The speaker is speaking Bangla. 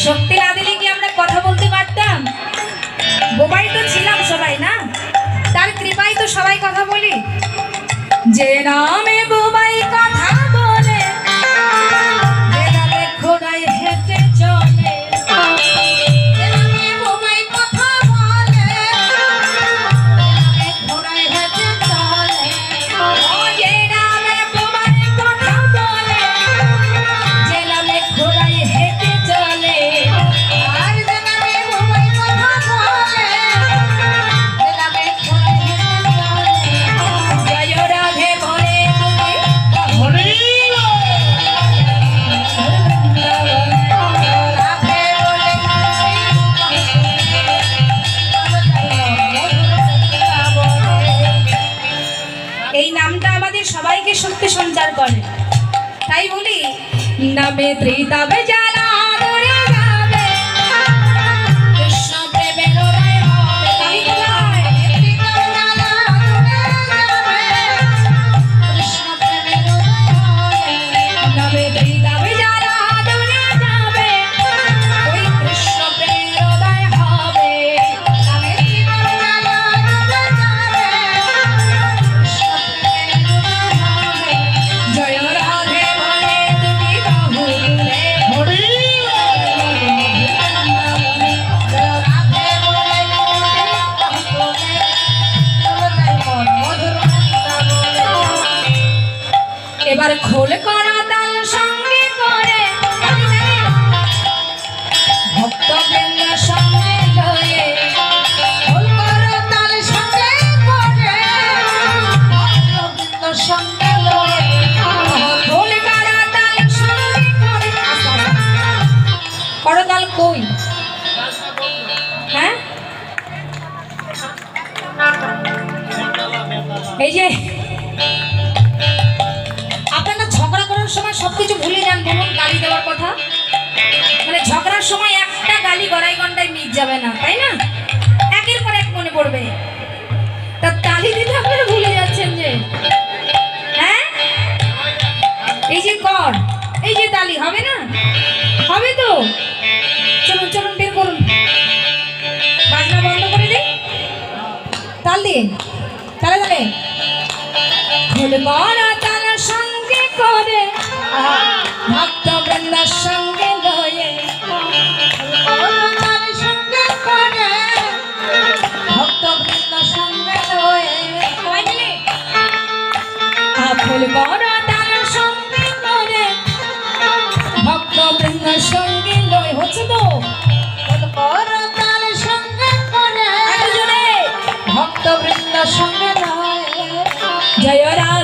শক্তি না দিলে কি আমরা কথা বলতে পারতাম? বোবাই তো ছিলাম সবাই, না? তার কৃপায় তো সবাই কথা বলি। যে নামে বোবাই কথা বলে, যে নামে খোদাই হেঁটে চলে, যে নামে বোবাই কথা বলে, যে নামে খোদাই হেঁটে চলে, যে নামে বোবাই কথা বলে, যে নামে খোদাই হেঁটে চলে, আর যে নামে বোবাই কথা বলে, যে নামে খোদাই হেঁটে চলে। জয় রাধে বলে তুমি হরি এই নামটা আমাদের সবাইকে শক্তি সঞ্চার করে। তাই বলি নামে ত্রিতাবে যারা আদরে যাবে, কৃষ্ণ প্রেমের উদয় হবে। তাই বলাই ত্রিতাবে যারা আদরে যাবে, কৃষ্ণ প্রেমের উদয় হবে। নামে ত্রিতাবে যারা আদরে যাবে, ওই কৃষ্ণ প্রেমের উদয় হবে। নামে ত্রিতাবে যারা আদরে যাবে, কৃষ্ণ প্রেমের উদয় হবে। জয় রাধে বলে তুমি বাহু তুলে হরি, জয় রাধে বলে তুমি বাহু তুলে, চলো যাই মন মধুর বৃন্দাবনে। এবার খোল করা তাল সঙ্গে করে, ভক্তবৃন্দ সঙ্গে লয়ে, খোল করা তাল সঙ্গে করে, ভক্তবৃন্দ সঙ্গে লয়ে, খোল করা তাল সঙ্গে করে। করতাল কই? হ্যাঁ, এই যে আপনারা ঝগড়া করার সময় সবকিছু ভুলে যান, বলুন গালি দেওয়ার কথা। মানে ঝগড়ার সময় একটা গালি গড়াই ঘন্টায় মিট যাবে না, তাই না? একের পর এক মনে পড়বে। তা তালি দিতে আপনারা ভুলে যাচ্ছেন যে, হ্যাঁ এই যে কর, এই যে তালি হবে না? হবে তো? চলুন চলুন বের করুন, বাজনা বন্ধ করে দিই, তাল দিয়ে তালে তালে খোল করা তাল সঙ্গে করে, ভক্তবৃন্দার সঙ্গে লয়ে, তাল সঙ্গে করে, ভক্তবৃন্দার সঙ্গে লয়ে, খোল করা তাল সঙ্গে করে, ভক্তবৃন্দার সঙ্গে লয়ে। হচ্ছে তো? খোল করা তাল সঙ্গে করে, ভক্তবৃন্দার সঙ্গে লয়ে। জয় রাধে